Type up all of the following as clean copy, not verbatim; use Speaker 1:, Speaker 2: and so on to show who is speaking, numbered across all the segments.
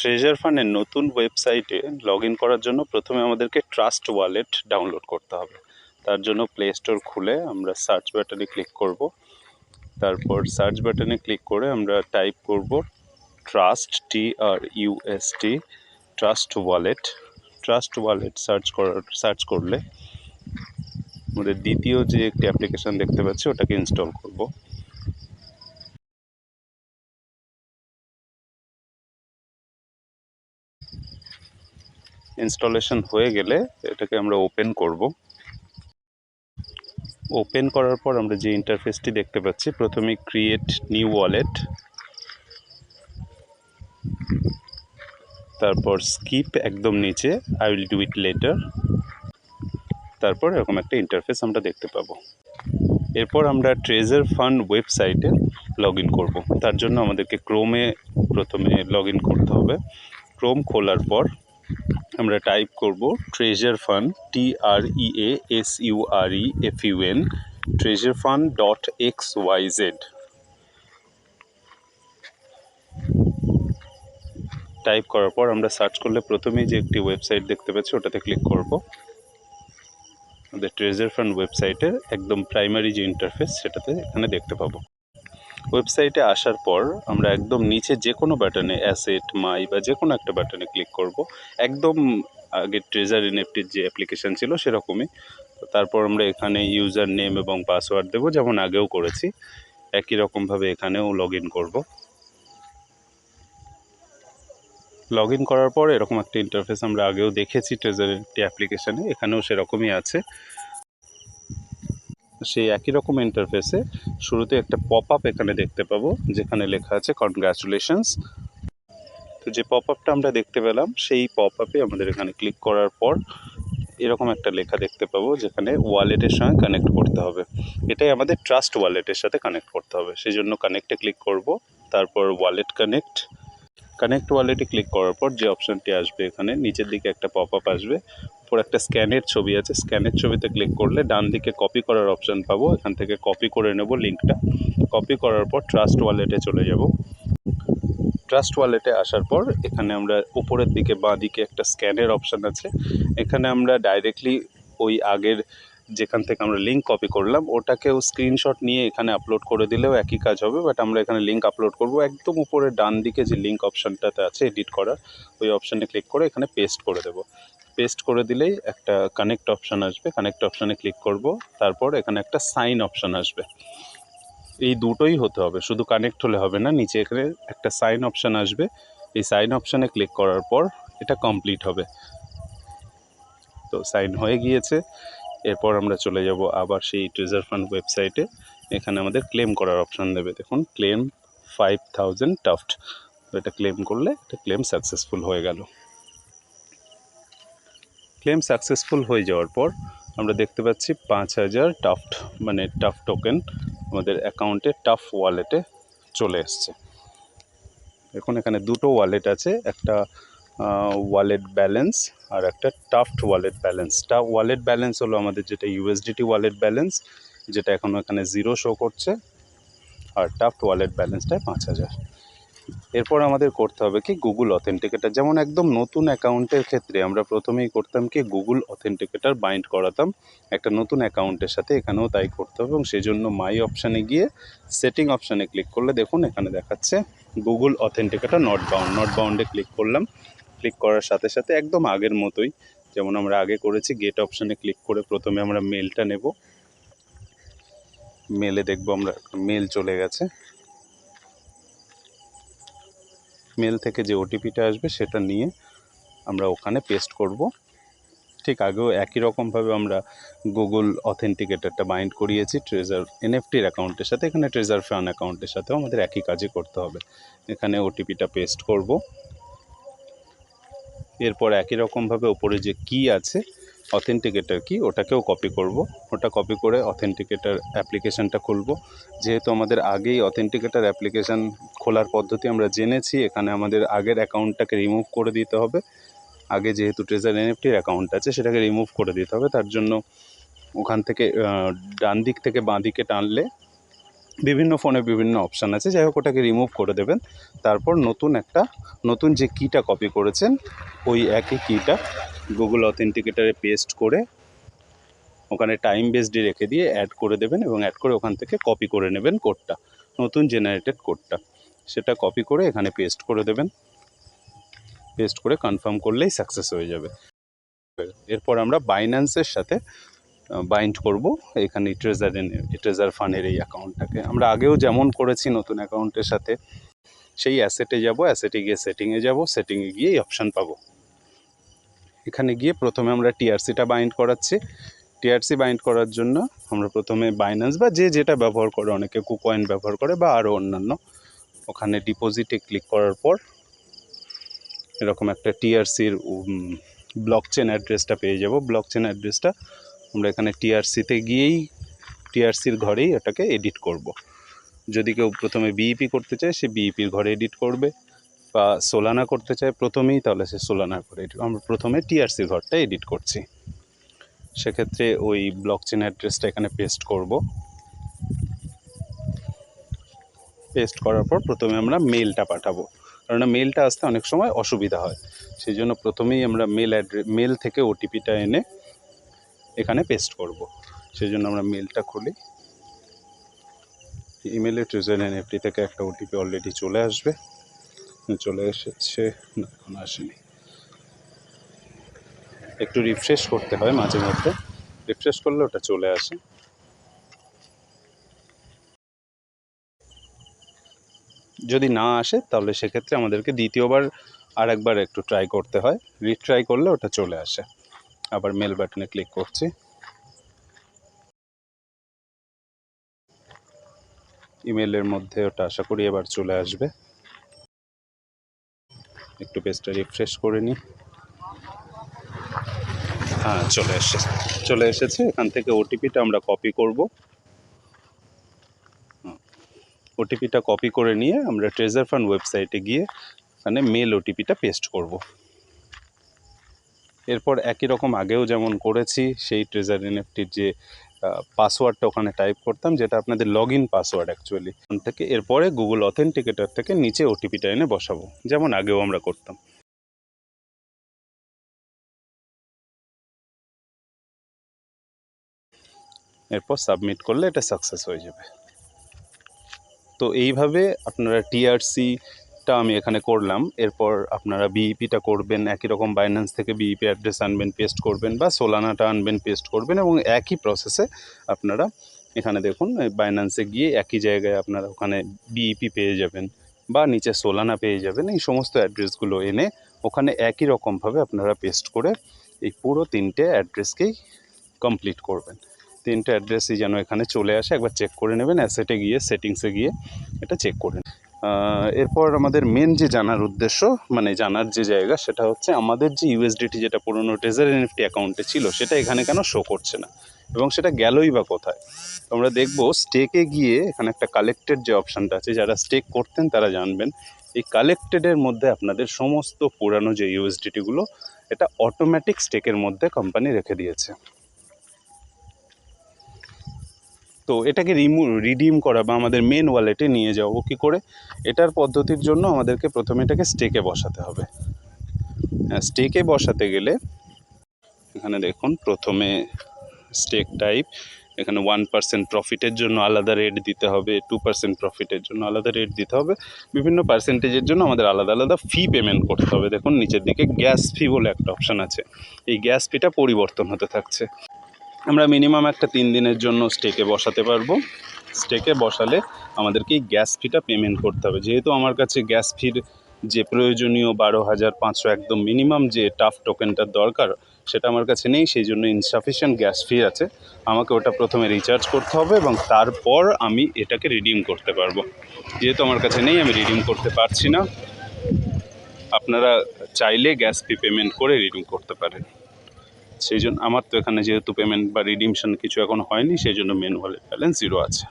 Speaker 1: Treasure ফান্ডের নতুন ওয়েবসাইটে লগ ইন করার জন্য প্রথমে আমাদেরকে ট্রাস্ট ওয়ালেট ডাউনলোড করতে হবে। তার জন্য প্লে স্টোর খুলে আমরা সার্চ বাটনে ক্লিক করব। তারপর সার্চ বাটনে ক্লিক করে আমরা টাইপ করব trust, TRUST, trust wallet. Trust wallet search করলে আমাদের দ্বিতীয় যে একটি অ্যাপ্লিকেশান দেখতে পাচ্ছি ওটাকে ইনস্টল করব। ইনস্টলেশন হয়ে গেলে এটাকে আমরা ওপেন করব। ওপেন করার পর আমরা যে ইন্টারফেসটি দেখতে পাচ্ছি, প্রথমে ক্রিয়েট নিউ ওয়ালেট, তারপর স্কিপ একদম নিচে I will do it later, তারপর এরকম একটা ইন্টারফেস আমরা দেখতে পাবো। এরপর আমরা ট্রেজার ফান্ড ওয়েবসাইটে লগ ইন করবো। তার জন্য আমাদেরকে ক্রোমে প্রথমে লগ ইন করতে হবে। ক্রোম খোলার পর আমরা টাইপ করব treasure fund, TREASUREFUN, treasurefund.xyz। Type করার পর আমরা সার্চ করলে প্রথমেই যে একটি ওয়েবসাইট দেখতে পাচ্ছি ওটাতে ক্লিক করব। আমাদের ট্রেজার ফান্ড ওয়েবসাইটের একদম প্রাইমারি যে ইন্টারফেস সেটাতে এখানে দেখতে পাবো। ওয়েবসাইটে আসার পর আমরা একদম নিচে যে কোনো বাটনে, অ্যাসেট, মাই বা যে কোনো একটা বাটনে ক্লিক করব। একদম আগে ট্রেজার এনএফটির যে অ্যাপ্লিকেশান ছিল সেরকমই। তারপর আমরা এখানে ইউজার নেম এবং পাসওয়ার্ড দেবো, যেমন আগেও করেছি। একই রকমভাবে এখানেও লগ ইন করবো। লগ ইন করার পর এরকম একটা ইন্টারফেস আমরা আগেও দেখেছি ট্রেজার একটি অ্যাপ্লিকেশানে, এখানেও সেরকমই আছে। সেই একই রকম ইন্টারফেসে শুরুতে একটা পপ আপ এখানে দেখতে পাবো, যেখানে লেখা আছে কনগ্রাচুলেশনস। তো যে পপ আপটা আমরা দেখতে পেলাম সেই পপ আপে আমাদের এখানে ক্লিক করার পর এরকম একটা লেখা দেখতে পাবো, যেখানে ওয়ালেটের সঙ্গে কানেক্ট করতে হবে। এটাই আমাদের ট্রাস্ট ওয়ালেটের সাথে কানেক্ট করতে হবে, সেই জন্য কানেক্টে ক্লিক করব। তারপর ওয়ালেট কানেক্ট ওয়ালেটে ক্লিক করার পর যে অপশানটি আসবে, এখানে নিচের দিকে একটা পপ আপ আসবে, উপর একটা স্ক্যানের ছবি আছে। স্ক্যানের ছবিতে ক্লিক করলে ডান দিকে কপি করার অপশান পাবো, এখান থেকে কপি করে নেব লিঙ্কটা। কপি করার পর ট্রাস্ট ওয়ালেটে চলে যাব। ট্রাস্ট ওয়ালেটে আসার পর এখানে আমরা উপরের দিকে বাঁ দিকে একটা স্ক্যানের অপশান আছে, এখানে আমরা ডাইরেক্টলি ওই আগের যেখান থেকে আমরা লিঙ্ক কপি করলাম ওটাকেও স্ক্রিনশট নিয়ে এখানে আপলোড করে দিলেও একই কাজ হবে, বাট আমরা এখানে লিঙ্ক আপলোড করব। একদম উপরে ডান দিকে যে লিঙ্ক অপশানটাতে আছে এডিট করার, ওই অপশানে ক্লিক করে এখানে পেস্ট করে দেব। পেস্ট করে দিলেই একটা কানেক্ট অপশান আসবে, কানেক্ট অপশানে ক্লিক করব। তারপর এখানে একটা সাইন অপশান আসবে। এই দুটোই হতে হবে, শুধু কানেক্ট হলে হবে না, নিচে এখানে একটা সাইন অপশান আসবে। এই সাইন অপশানে ক্লিক করার পর এটা কমপ্লিট হবে। তো সাইন হয়ে গিয়েছে। এরপর আমরা চলে যাব আবার সেই ট্রেজার ফান্ড ওয়েবসাইটে। এখানে আমাদের ক্লেম করার অপশান দেবে, দেখুন ক্লেম 5000 টাফট। তো এটা ক্লেম করলে এটা ক্লেম সাকসেসফুল হয়ে গেল। ক্লেম সাকসেসফুল হয়ে যাওয়ার পর আমরা দেখতে পাচ্ছি 5000 টাফট, মানে টাফ টোকেন আমাদের অ্যাকাউন্টে, টাফ ওয়ালেটে চলে এসছে। এখন এখানে দুটো ওয়ালেট আছে, একটা ওয়ালেট ব্যালেন্স আর একটা tuft wallet balance. Wallet balance হলো আমাদের যেটা ইউএসডিটি ওয়ালেট ব্যালেন্স, যেটা এখনও এখানে 0 শো করছে, আর টাফট ওয়ালেট ব্যালেন্সটায় 5000। এরপর আমাদের করতে হবে কি গুগল অথেন্টিকেটার। যেমন একদম নতুন অ্যাকাউন্টের ক্ষেত্রে আমরা প্রথমেই করতাম কি গুগল অথেন্টিকেটার বাইন্ড করাতাম একটা নতুন অ্যাকাউন্টের সাথে, এখানেও তাই করতে হবে। এবং সেই জন্য মাই অপশানে গিয়ে সেটিং অপশানে ক্লিক করলে দেখুন এখানে দেখাচ্ছে গুগল অথেন্টিকেটার নট বাউন্ডে ক্লিক করলাম। ক্লিক করার সাথে সাথে একদম আগের মতোই যেমন আমরা আগে করেছি, গেট অপশানে ক্লিক করে প্রথমে আমরা মেলটা নেব। মেলে দেখব আমরা মেল চলে গেছে। মেল থেকে যে ওটিপিটা আসবে সেটা নিয়ে আমরা ওখানে পেস্ট করব। ঠিক আগেও একই রকমভাবে আমরা গুগল অথেন্টিকেটারটা বাইন্ড করিয়েছি ট্রেজার এনএফটির অ্যাকাউন্টের সাথে, এখানে ট্রেজার ফান অ্যাকাউন্টের সাথেও আমাদের একই কাজই করতে হবে। এখানে ওটিপিটা পেস্ট করব। এরপর একই রকমভাবে ওপরে যে কি আছে অথেন্টিকেটার কি, ওটাকেও কপি করব। ওটা কপি করে অথেন্টিকেটার অ্যাপ্লিকেশানটা খুলব। যেহেতু আমাদের আগেই অথেন্টিকেটার অ্যাপ্লিকেশান খোলার পদ্ধতি আমরা জেনেছি, এখানে আমাদের আগের অ্যাকাউন্টটাকে রিমুভ করে দিতে হবে। আগে যেহেতু ট্রেজার এনএফটির অ্যাকাউন্ট আছে সেটাকে রিমুভ করে দিতে হবে। তার জন্য ওখান থেকে ডান দিক থেকে বাঁ দিকে টানলে বিভিন্ন ফোনে বিভিন্ন অপশান আছে, যাই হোক ওটাকে রিমুভ করে দেবেন। তারপর নতুন যে কিটা কপি করেছেন ওই একই কিটা গুগল অথেন্টিকেটারে পেস্ট করে ওখানে টাইম বেসডে রেখে দিয়ে অ্যাড করে দেবেন, এবং অ্যাড করে ওখান থেকে কপি করে নেবেন কোডটা, নতুন জেনারেটেড কোডটা, সেটা কপি করে এখানে পেস্ট করে দেবেন। পেস্ট করে কনফার্ম করলেই সাকসেস হয়ে যাবে। এরপর আমরা বাইন্যান্সের সাথে বাইন্ড করব এখানে ট্রেজার ফান্ডের এই অ্যাকাউন্টটাকে। আমরা আগেও যেমন করেছি নতুন অ্যাকাউন্টের সাথে, সেই অ্যাসেটে যাব, অ্যাসেটে গিয়ে সেটিংয়ে যাব, সেটিংয়ে গিয়ে এই অপশান পাবো। এখানে গিয়ে প্রথমে আমরা টিআরসিটা বাইন্ড করাচ্ছি। টিআরসি বাইন্ড করার জন্য আমরা প্রথমে বাইন্যান্স বা যে যেটা ব্যবহার করে, অনেকে কুকয়েন ব্যবহার করে বা আরও অন্যান্য, ওখানে ডিপোজিটে ক্লিক করার পর এরকম একটা টিআরসির ব্লকচেন অ্যাড্রেসটা পেয়ে যাব। ব্লকচেন অ্যাড্রেসটা আমরা এখানে টিআরসিতে গিয়েই টিআরসির ঘরেই ওটাকে এডিট করব। যদি কেউ প্রথমে বিইপি করতে চায় সে বিইপির ঘরে এডিট করবে, বা সোলানা করতে চায় প্রথমেই, তাহলে সে সোলানার ঘরে এডিট। আমরা প্রথমে টিআরসির ঘরটা এডিট করছি, সেক্ষেত্রে ওই ব্লকচেন অ্যাড্রেসটা এখানে পেস্ট করব। পেস্ট করার পর প্রথমে আমরা মেলটা পাঠাবো, কারণ মেলটা আসতে অনেক সময় অসুবিধা হয়, সেই জন্য প্রথমেই আমরা মেল থেকে ওটিপিটা এনে এখানে পেস্ট করব। সেই জন্য আমরা মেলটা খুলি। ইমেলে ট্রেজার এনএফটি থেকে একটা ওটিপি অলরেডি চলে আসবে, চলে এসেছে না এখন আসেনি, একটু রিফ্রেশ করতে হয় মাঝে মধ্যে, রিফ্রেশ করলে ওটা চলে আসে। যদি না আসে তাহলে সেক্ষেত্রে আমাদেরকে দ্বিতীয়বার আর একবার একটু ট্রাই করতে হয়, রিট্রাই করলে ওটা চলে আসে। আবার মেল বাটনে ক্লিক করছি, ইমেলের মধ্যে ওটা আশা করি এবার চলে আসবে। একটু পেজটা রিফ্রেশ করে নিই। হ্যাঁ, চলে এসেছে। এখান থেকে ওটিপিটা আমরা কপি করব। ওটিপিটা কপি করে নিয়ে আমরা ট্রেজার ফান্ড ওয়েবসাইটে গিয়ে এখানে মেল ওটিপিটা পেস্ট করব। এরপর একই রকম আগেও যেমন করেছি সেই ট্রেজার এনএফটির যে পাসওয়ার্ডটা ওখানে টাইপ করতাম, যেটা আপনাদের লগ ইন পাসওয়ার্ড অ্যাকচুয়ালি, ওখান থেকে এরপরে গুগল অথেন্টিকেটার থেকে নিচে ওটিপিটা এনে বসাবো, যেমন আগেও আমরা করতাম। এরপর সাবমিট করলে এটা সাকসেস হয়ে যাবে। তো এইভাবে আপনারা টিআরসিটা আমি এখানে করলাম, এরপর আপনারা বিইপিটা করবেন, একই রকম বাইন্যান্স থেকে বিইপি অ্যাড্রেস আনবেন, পেস্ট করবেন, বা সোলানাটা আনবেন, পেস্ট করবেন, এবং একই প্রসেসে আপনারা এখানে দেখুন বাইন্যান্সে গিয়ে একই জায়গায় আপনারা ওখানে বিইপি পেয়ে যাবেন বা নিচে সোলানা পেয়ে যাবেন। এই সমস্ত অ্যাড্রেসগুলো এনে ওখানে একই রকমভাবে আপনারা পেস্ট করে এই পুরো 3টে অ্যাড্রেসকেই কমপ্লিট করবেন। 3টে অ্যাড্রেসই যেন এখানে চলে আসে, একবার চেক করে নেবেন, অ্যাসেটে গিয়ে সেটিংসে গিয়ে এটা চেক করে। এরপর আমাদের মেন যে জানার উদ্দেশ্য, মানে জানার যে জায়গা, সেটা হচ্ছে আমাদের যে ইউএসডিটি যেটা পুরনো ট্রেজার এনএফটি অ্যাকাউন্টে ছিল সেটা এখানে কেন শো করছে না, এবং সেটা গেলই বা কোথায়। আমরা দেখব স্টেকে গিয়ে এখানে একটা কালেক্টেড যে অপশানটা আছে, যারা স্টেক করতেন তারা জানবেন, এই কালেক্টেডের মধ্যে আপনাদের সমস্ত পুরানো যে ইউএসডিটিগুলো এটা অটোমেটিক স্টেকের মধ্যে কোম্পানি রেখে দিয়েছে। তো এটাকে রিডিম করা বা আমাদের মেন ওয়ালেটে নিয়ে যাবো কী করে, এটার পদ্ধতির জন্য আমাদেরকে প্রথমে এটাকে স্টেকে বসাতে হবে। স্টেকে বসাতে গেলে এখানে দেখুন প্রথমে স্টেক টাইপ, এখানে 1% প্রফিটের জন্য আলাদা রেট দিতে হবে, 2% প্রফিটের জন্য আলাদা রেট দিতে হবে, বিভিন্ন পার্সেন্টেজের জন্য আমাদের আলাদা আলাদা ফি পেমেন্ট করতে হবে। দেখুন নিচের দিকে গ্যাস ফি বলে একটা অপশান আছে, এই গ্যাস ফিটা পরিবর্তন হতে থাকছে। আমরা মিনিমাম একটা 3 দিনের জন্য স্টেকে বসাতে পারবো। স্টেকে বসালে আমাদেরকে এই গ্যাস ফিটা পেমেন্ট করতে হবে। যেহেতু আমার কাছে গ্যাস ফির যে প্রয়োজনীয় 12,500 একদম মিনিমাম যে টাফ টোকেনটার দরকার সেটা আমার কাছে নেই, সেই জন্য ইনসাফিশিয়েন্ট গ্যাস ফি আছে, আমাকে ওটা প্রথমে রিচার্জ করতে হবে এবং তারপর আমি এটাকে রিডিম করতে পারবো। যেহেতু আমার কাছে নেই, আমি রিডিম করতে পারছি না। আপনারা চাইলে গ্যাস ফি পেমেন্ট করে রিডিম করতে পারেন। সেই জন্য আমার তো এখানে যেহেতু পেমেন্ট বা রিডিমশন কিছু এখন হয়নি, সেই জন্য মেন ওয়ালেট ব্যালেন্স 0 আছে।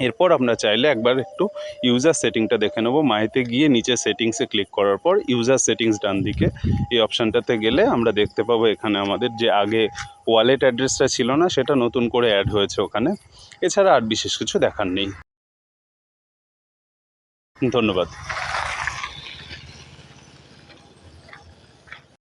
Speaker 1: এরপর আমরা চাইলে একবার একটু ইউজার সেটিংটা দেখে নেবো। মাইতে গিয়ে নিচে সেটিংসে ক্লিক করার পর ইউজার সেটিংস ডান দিকে এই অপশানটাতে গেলে আমরা দেখতে পাবো এখানে আমাদের যে আগে ওয়ালেট অ্যাড্রেসটা ছিল না সেটা নতুন করে অ্যাড হয়েছে ওখানে। এছাড়া আর বিশেষ কিছু দেখার নেই। ধন্যবাদ।